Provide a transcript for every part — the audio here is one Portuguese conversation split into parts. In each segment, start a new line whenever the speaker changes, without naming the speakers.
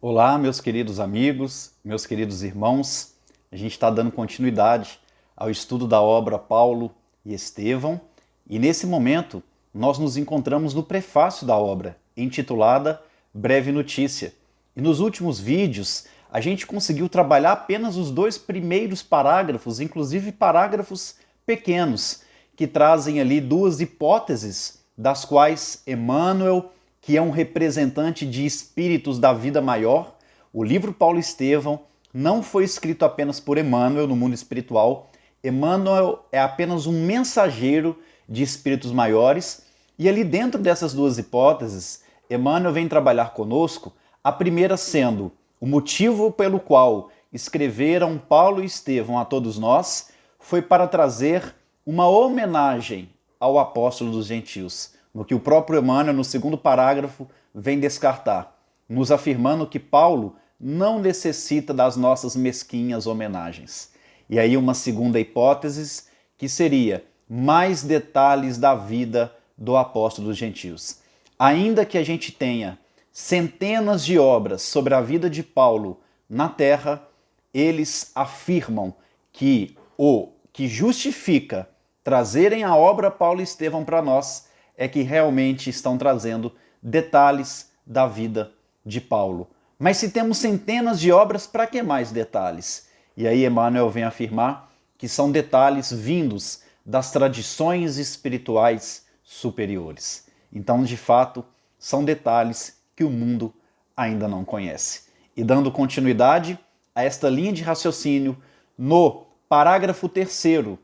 Olá, meus queridos amigos, meus queridos irmãos. A gente está dando continuidade ao estudo da obra Paulo e Estevão e nesse momento nós nos encontramos no prefácio da obra, intitulada Breve Notícia. E nos últimos vídeos a gente conseguiu trabalhar apenas os dois primeiros parágrafos, inclusive parágrafos pequenos, que trazem ali duas hipóteses, das quais Emmanuel, que é um representante de espíritos da vida maior, o livro Paulo e Estevão não foi escrito apenas por Emmanuel no mundo espiritual. Emmanuel é apenas um mensageiro de espíritos maiores, e ali dentro dessas duas hipóteses, Emmanuel vem trabalhar conosco, a primeira sendo o motivo pelo qual escreveram Paulo e Estevão a todos nós foi para trazer uma homenagem ao apóstolo dos gentios, no que o próprio Emmanuel, no segundo parágrafo, vem descartar, nos afirmando que Paulo não necessita das nossas mesquinhas homenagens. E aí uma segunda hipótese, que seria mais detalhes da vida do apóstolo dos gentios. Ainda que a gente tenha centenas de obras sobre a vida de Paulo na Terra, eles afirmam que o que justifica trazerem a obra Paulo e Estevão para nós é que realmente estão trazendo detalhes da vida de Paulo. Mas se temos centenas de obras, para que mais detalhes? E aí Emmanuel vem afirmar que são detalhes vindos das tradições espirituais superiores. Então, de fato, são detalhes que o mundo ainda não conhece. E dando continuidade a esta linha de raciocínio, no parágrafo 3º,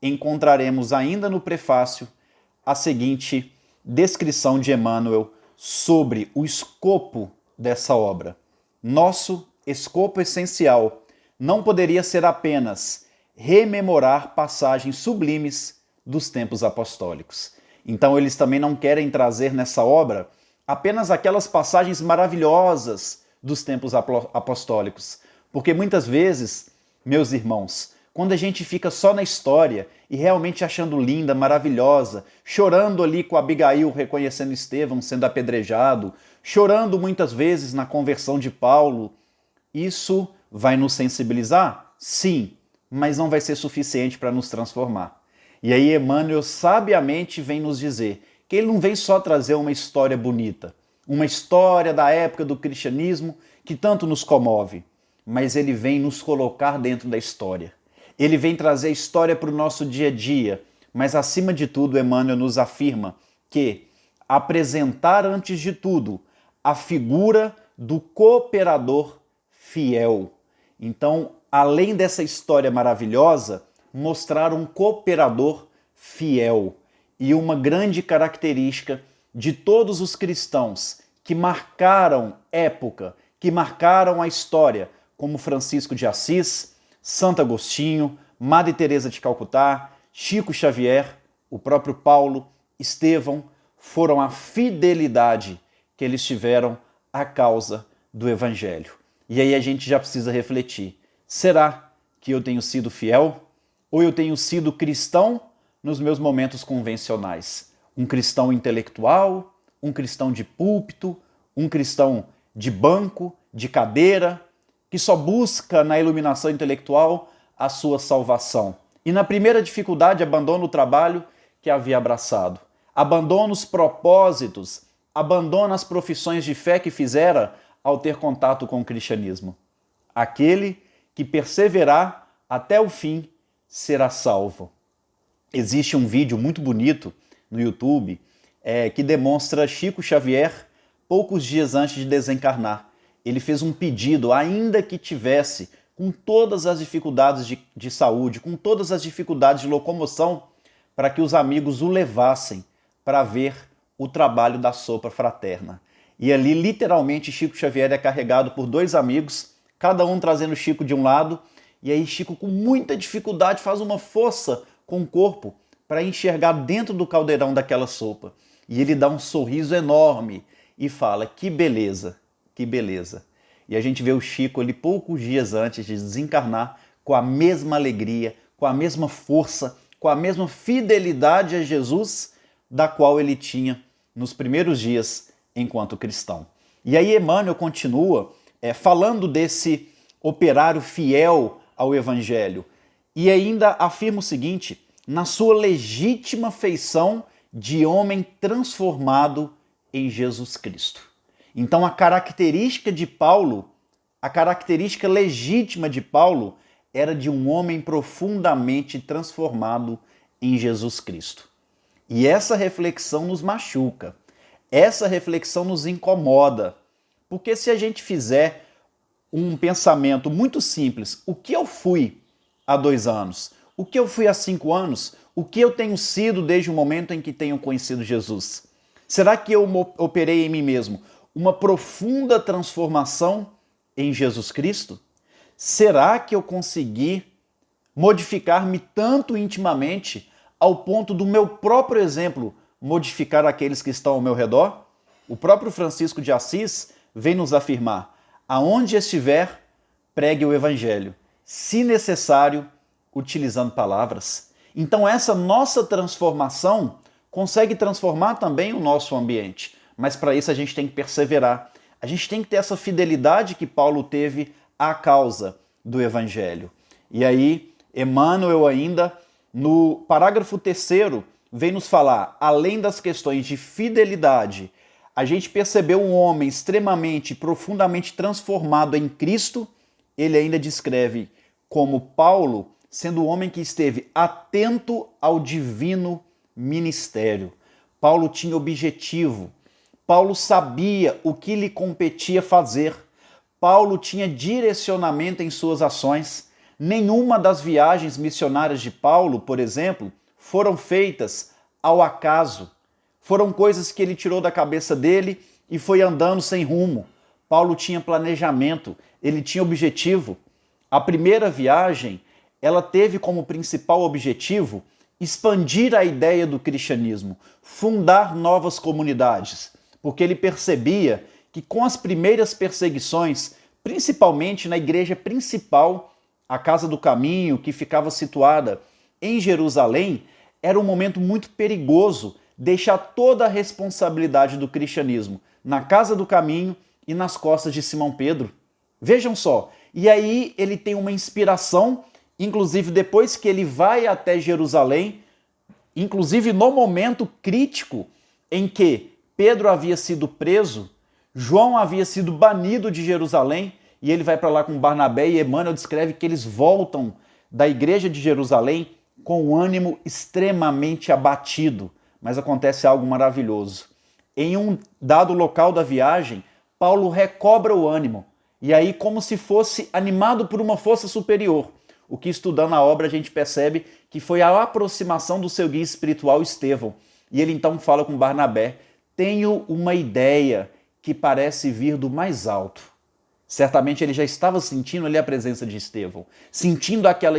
encontraremos ainda no prefácio a seguinte descrição de Emmanuel sobre o escopo dessa obra. Nosso escopo essencial não poderia ser apenas rememorar passagens sublimes dos tempos apostólicos. Então eles também não querem trazer nessa obra apenas aquelas passagens maravilhosas dos tempos apostólicos, porque muitas vezes, meus irmãos, quando a gente fica só na história e realmente achando linda, maravilhosa, chorando ali com Abigail reconhecendo Estevão sendo apedrejado, chorando muitas vezes na conversão de Paulo, isso vai nos sensibilizar? Sim, mas não vai ser suficiente para nos transformar. E aí Emmanuel sabiamente vem nos dizer que ele não vem só trazer uma história bonita, uma história da época do cristianismo que tanto nos comove, mas ele vem nos colocar dentro da história. Ele vem trazer a história para o nosso dia a dia, mas acima de tudo, Emmanuel nos afirma que apresentar antes de tudo a figura do cooperador fiel. Então, além dessa história maravilhosa, mostrar um cooperador fiel. E uma grande característica de todos os cristãos que marcaram época, que marcaram a história, como Francisco de Assis, Santo Agostinho, Madre Teresa de Calcutá, Chico Xavier, o próprio Paulo, Estevão, foram a fidelidade que eles tiveram à causa do Evangelho. E aí a gente já precisa refletir, será que eu tenho sido fiel? Ou eu tenho sido cristão nos meus momentos convencionais? Um cristão intelectual, um cristão de púlpito, um cristão de banco, de cadeira, que só busca na iluminação intelectual a sua salvação. E na primeira dificuldade abandona o trabalho que havia abraçado, abandona os propósitos, abandona as profissões de fé que fizera ao ter contato com o cristianismo. Aquele que perseverar até o fim será salvo. Existe um vídeo muito bonito no YouTube que demonstra Chico Xavier poucos dias antes de desencarnar. Ele fez um pedido, ainda que tivesse com todas as dificuldades de saúde, com todas as dificuldades de locomoção, para que os amigos o levassem para ver o trabalho da sopa fraterna. E ali, literalmente, Chico Xavier é carregado por dois amigos, cada um trazendo Chico de um lado, e aí Chico, com muita dificuldade, faz uma força com o corpo para enxergar dentro do caldeirão daquela sopa. E ele dá um sorriso enorme e fala, que beleza, que beleza. E a gente vê o Chico ali poucos dias antes de desencarnar com a mesma alegria, com a mesma força, com a mesma fidelidade a Jesus da qual ele tinha nos primeiros dias enquanto cristão. E aí Emmanuel continua falando desse operário fiel ao Evangelho. E ainda afirma o seguinte: na sua legítima feição de homem transformado em Jesus Cristo. Então a característica de Paulo, a característica legítima de Paulo, era de um homem profundamente transformado em Jesus Cristo. E essa reflexão nos machuca, essa reflexão nos incomoda, porque se a gente fizer um pensamento muito simples, o que eu fui há 2 anos? O que eu fui há 5 anos? O que eu tenho sido desde o momento em que tenho conhecido Jesus? Será que eu operei em mim mesmo uma profunda transformação em Jesus Cristo? Será que eu consegui modificar-me tanto intimamente ao ponto do meu próprio exemplo modificar aqueles que estão ao meu redor? O próprio Francisco de Assis vem nos afirmar: aonde estiver, pregue o Evangelho, se necessário, utilizando palavras. Então essa nossa transformação consegue transformar também o nosso ambiente, mas para isso a gente tem que perseverar. A gente tem que ter essa fidelidade que Paulo teve à causa do Evangelho. E aí, Emmanuel ainda, no parágrafo 3º, vem nos falar, além das questões de fidelidade, a gente percebeu um homem extremamente, profundamente transformado em Cristo. Ele ainda descreve como Paulo sendo o homem que esteve atento ao divino ministério. Paulo tinha objetivo. Paulo sabia o que lhe competia fazer. Paulo tinha direcionamento em suas ações. Nenhuma das viagens missionárias de Paulo, por exemplo, foram feitas ao acaso. Foram coisas que ele tirou da cabeça dele e foi andando sem rumo. Paulo tinha planejamento, ele tinha objetivo. A primeira viagem, ela teve como principal objetivo expandir a ideia do cristianismo, fundar novas comunidades, porque ele percebia que com as primeiras perseguições, principalmente na igreja principal, a Casa do Caminho, que ficava situada em Jerusalém, era um momento muito perigoso deixar toda a responsabilidade do cristianismo na Casa do Caminho e nas costas de Simão Pedro. Vejam só, e aí ele tem uma inspiração, inclusive depois que ele vai até Jerusalém, inclusive no momento crítico em que Pedro havia sido preso, João havia sido banido de Jerusalém, e ele vai para lá com Barnabé, e Emmanuel descreve que eles voltam da igreja de Jerusalém com o ânimo extremamente abatido. Mas acontece algo maravilhoso. Em um dado local da viagem, Paulo recobra o ânimo, e aí como se fosse animado por uma força superior. O que, estudando a obra, a gente percebe que foi a aproximação do seu guia espiritual Estevão. E ele então fala com Barnabé: tenho uma ideia que parece vir do mais alto. Certamente ele já estava sentindo ali a presença de Estevão, sentindo aquela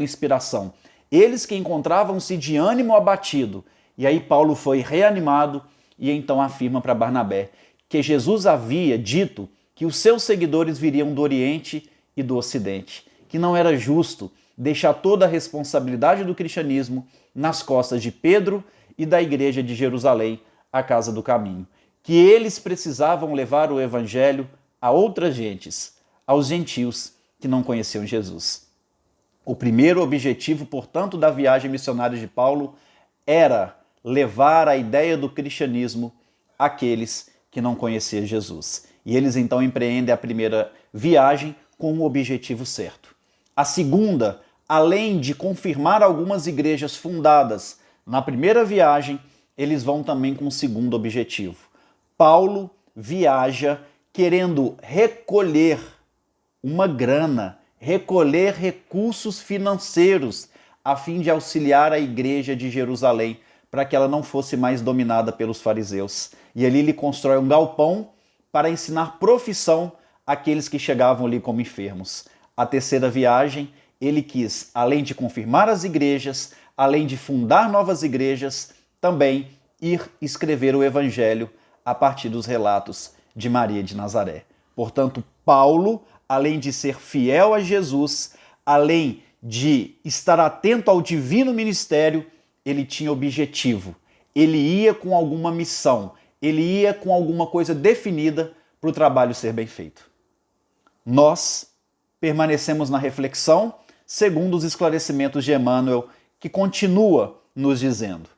inspiração. Eles que encontravam-se de ânimo abatido. E aí Paulo foi reanimado e então afirma para Barnabé que Jesus havia dito que os seus seguidores viriam do Oriente e do Ocidente, que não era justo deixar toda a responsabilidade do cristianismo nas costas de Pedro e da igreja de Jerusalém, a Casa do Caminho, que eles precisavam levar o evangelho a outras gentes, aos gentios que não conheciam Jesus. O primeiro objetivo, portanto, da viagem missionária de Paulo era levar a ideia do cristianismo àqueles que não conheciam Jesus. E eles então empreendem a primeira viagem com o objetivo certo. A segunda, além de confirmar algumas igrejas fundadas na primeira viagem, eles vão também com o segundo objetivo. Paulo viaja querendo recolher uma grana, recolher recursos financeiros a fim de auxiliar a igreja de Jerusalém para que ela não fosse mais dominada pelos fariseus. E ali ele constrói um galpão para ensinar profissão àqueles que chegavam ali como enfermos. A terceira viagem, ele quis, além de confirmar as igrejas, além de fundar novas igrejas, também ir escrever o evangelho a partir dos relatos de Maria de Nazaré. Portanto, Paulo, além de ser fiel a Jesus, além de estar atento ao divino ministério, ele tinha objetivo. Ele ia com alguma missão, ele ia com alguma coisa definida para o trabalho ser bem feito. Nós permanecemos na reflexão, segundo os esclarecimentos de Emmanuel, que continua nos dizendo: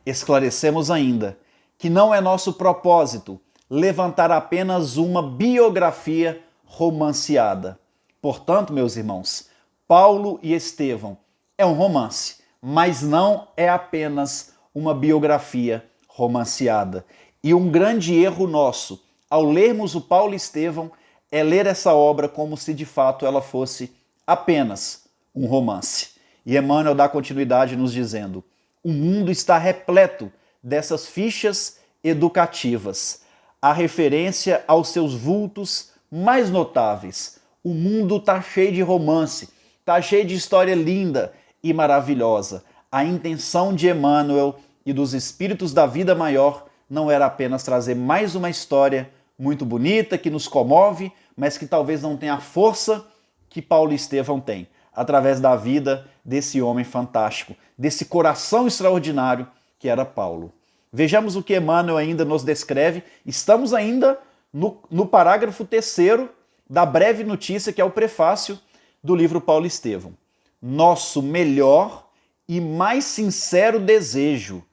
esclarecemos ainda que não é nosso propósito levantar apenas uma biografia romanceada. Portanto, meus irmãos, Paulo e Estevão é um romance, mas não é apenas uma biografia romanceada. E um grande erro nosso, ao lermos o Paulo e Estevão, é ler essa obra como se de fato ela fosse apenas um romance. E Emmanuel dá continuidade nos dizendo: o mundo está repleto dessas fichas educativas. A referência aos seus vultos mais notáveis. O mundo está cheio de romance, está cheio de história linda e maravilhosa. A intenção de Emmanuel e dos espíritos da vida maior não era apenas trazer mais uma história muito bonita, que nos comove, mas que talvez não tenha a força que Paulo e Estevão têm, através da vida desse homem fantástico, desse coração extraordinário que era Paulo. Vejamos o que Emmanuel ainda nos descreve. Estamos ainda no parágrafo 3º da breve notícia, que é o prefácio do livro Paulo e Estevão. Nosso melhor e mais sincero desejo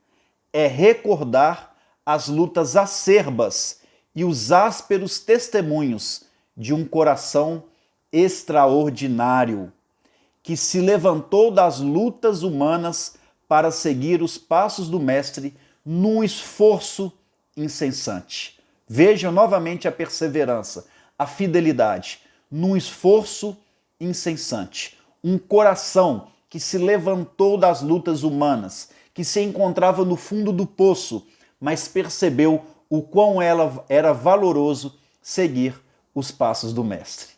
é recordar as lutas acerbas e os ásperos testemunhos de um coração extraordinário, que se levantou das lutas humanas para seguir os passos do Mestre num esforço incessante. Vejam novamente a perseverança, a fidelidade, num esforço incessante. Um coração que se levantou das lutas humanas, que se encontrava no fundo do poço, mas percebeu o quão era valoroso seguir os passos do Mestre.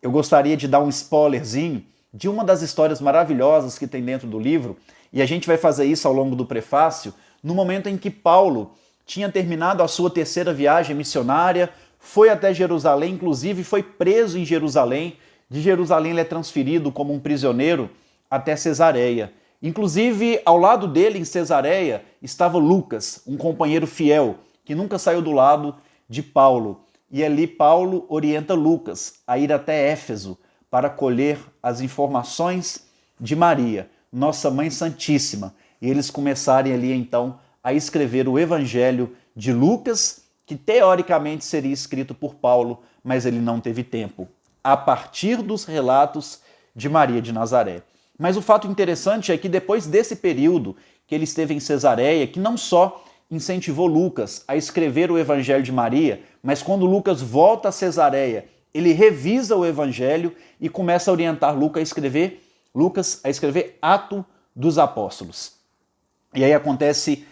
Eu gostaria de dar um spoilerzinho de uma das histórias maravilhosas que tem dentro do livro, e a gente vai fazer isso ao longo do prefácio, no momento em que Paulo tinha terminado a sua 3ª viagem missionária, foi até Jerusalém, inclusive foi preso em Jerusalém. De Jerusalém ele é transferido como um prisioneiro até Cesareia. Inclusive, ao lado dele, em Cesareia, estava Lucas, um companheiro fiel, que nunca saiu do lado de Paulo. E ali Paulo orienta Lucas a ir até Éfeso para colher as informações de Maria, nossa Mãe Santíssima. E eles começarem ali, então, a escrever o Evangelho de Lucas, que teoricamente seria escrito por Paulo, mas ele não teve tempo, a partir dos relatos de Maria de Nazaré. Mas o fato interessante é que depois desse período que ele esteve em Cesareia, que não só incentivou Lucas a escrever o Evangelho de Maria, mas quando Lucas volta a Cesareia, ele revisa o Evangelho e começa a orientar Lucas a escrever Atos dos Apóstolos. E aí acontece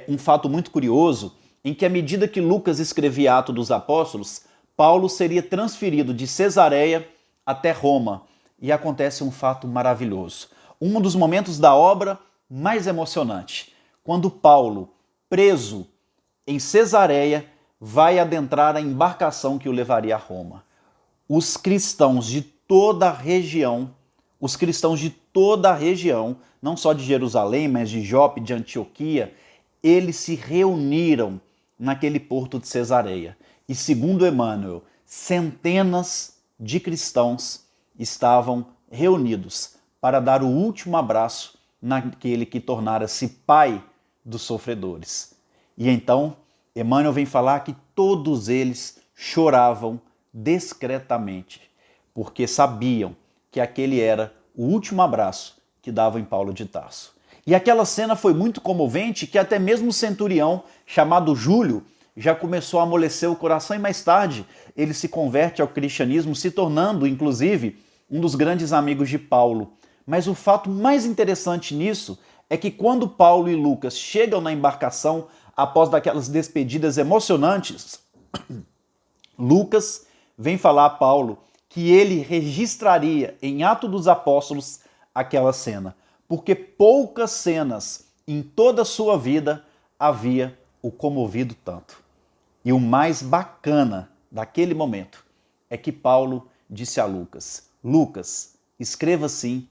um fato muito curioso, em que à medida que Lucas escrevia Atos dos Apóstolos, Paulo seria transferido de Cesareia até Roma. E acontece um fato maravilhoso. Um dos momentos da obra mais emocionante, quando Paulo, preso em Cesareia, vai adentrar a embarcação que o levaria a Roma. Os cristãos de toda a região, não só de Jerusalém, mas de Jope, de Antioquia, eles se reuniram naquele porto de Cesareia. E segundo Emmanuel, centenas de cristãos estavam reunidos para dar o último abraço naquele que tornara-se pai dos sofredores. E então, Emmanuel vem falar que todos eles choravam discretamente, porque sabiam que aquele era o último abraço que davam em Paulo de Tarso. E aquela cena foi muito comovente que até mesmo o centurião, chamado Júlio, já começou a amolecer o coração e mais tarde ele se converte ao cristianismo, se tornando, inclusive, um dos grandes amigos de Paulo. Mas o fato mais interessante nisso é que quando Paulo e Lucas chegam na embarcação, após daquelas despedidas emocionantes, Lucas vem falar a Paulo que ele registraria em Atos dos Apóstolos aquela cena, porque poucas cenas em toda a sua vida havia o comovido tanto. E o mais bacana daquele momento é que Paulo disse a Lucas: Lucas, escreva sim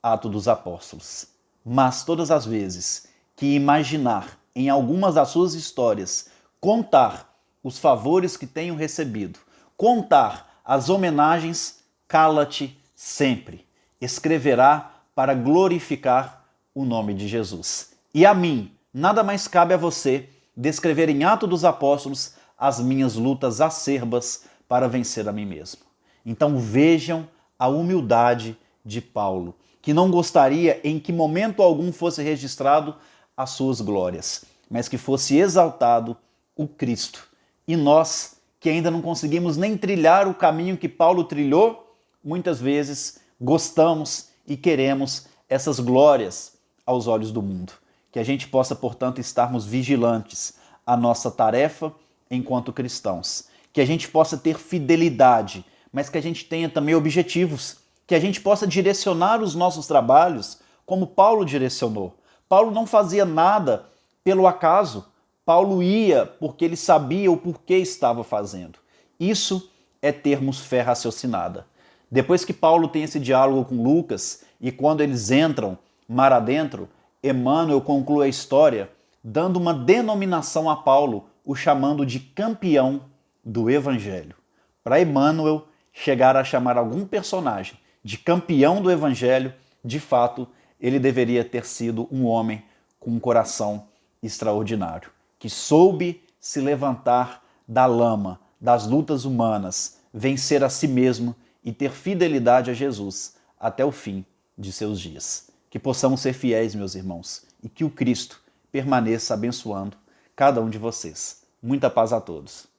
Atos dos Apóstolos, mas todas as vezes que imaginar em algumas das suas histórias, contar os favores que tenho recebido, contar as homenagens, cala-te sempre. Escreverá para glorificar o nome de Jesus. E a mim, nada mais cabe a você descrever em Atos dos Apóstolos as minhas lutas acerbas para vencer a mim mesmo. Então vejam a humildade de Paulo, que não gostaria em que momento algum fosse registrado as suas glórias, mas que fosse exaltado o Cristo. E nós, que ainda não conseguimos nem trilhar o caminho que Paulo trilhou, muitas vezes gostamos e queremos essas glórias aos olhos do mundo. Que a gente possa, portanto, estarmos vigilantes à nossa tarefa enquanto cristãos. Que a gente possa ter fidelidade, mas que a gente tenha também objetivos. Que a gente possa direcionar os nossos trabalhos como Paulo direcionou. Paulo não fazia nada pelo acaso. Paulo ia porque ele sabia o porquê estava fazendo. Isso é termos fé raciocinada. Depois que Paulo tem esse diálogo com Lucas e quando eles entram mar adentro, Emmanuel conclui a história dando uma denominação a Paulo, o chamando de campeão do Evangelho. Para Emmanuel chegar a chamar algum personagem de campeão do Evangelho, de fato, ele deveria ter sido um homem com um coração extraordinário, que soube se levantar da lama, das lutas humanas, vencer a si mesmo e ter fidelidade a Jesus até o fim de seus dias. Que possamos ser fiéis, meus irmãos, e que o Cristo permaneça abençoando cada um de vocês. Muita paz a todos.